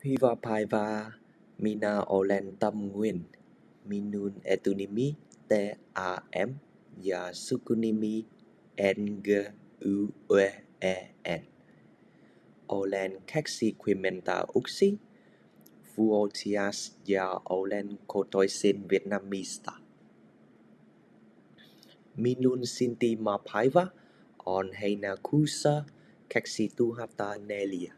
Viva Paiva Mina Olen Tamnguen Minun Etunimi Te AM Ya Sukunimi NGUEN Olen Kexiquimenta Uxi Vuotias Ya Olen Kotoisin Vietnamista Minun Sinti Ma Paiva On Heina Kusa Keksituhata Nelia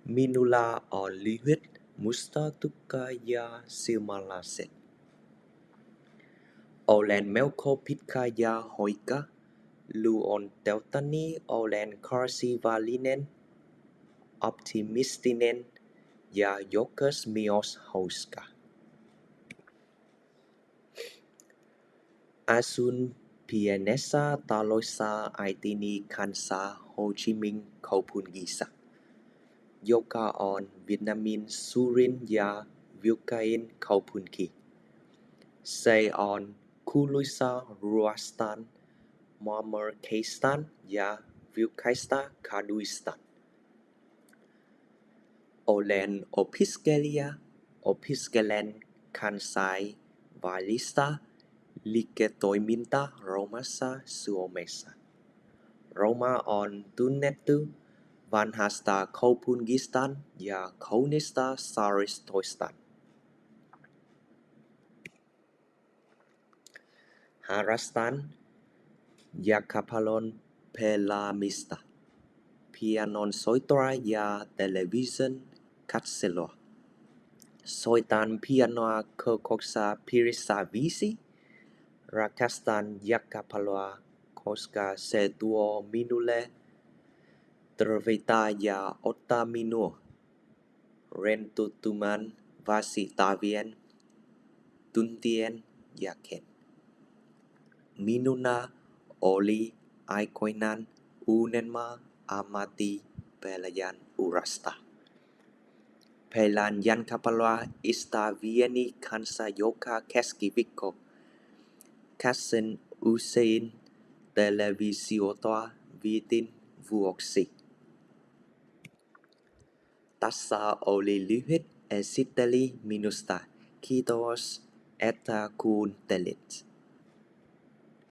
Minula on Lyhyt Musta Tukka ja Silmalaset Olen Melko Pitka ja Hoika Lu on Teltani Olen Karsivalinen Optimistinen ja Jokas Mios Hauska Asun Pienesa Taloisa Aitini Kansa Ho Chi Minh Kaupungisa Joka on Vietnamin Surin ja Vilkain Kaupunki Say on Kuluisa Ruastan Marmar Kaistan ja Vilkaista Kaduistan Olen Opiskelen Kansai Valista Liketoiminta Romassa Suomessa Roma on tunnettu vanhasta kaupungistaan ja kaunista saaristoistaan. Harrastan jalkapallon pelaamista, pianon soittoa ja television katselua. Soitan pianoa kokouksa piirissä 5. Rakastan jalkapalloa, koska se tuo minulle terveyttä ja ottaa minua rentoutumaan vastaavien tuntien jälkeen. Minulla oli aikoinaan unelma ammattipelaajan urasta. Pelaan jalkapalloa ystävieni kanssa joka keskiviikko. Katson usein televisiota viitin vuoksi. Tässä oli lyhyt esittely minusta. Kiitos, että kuuntelit.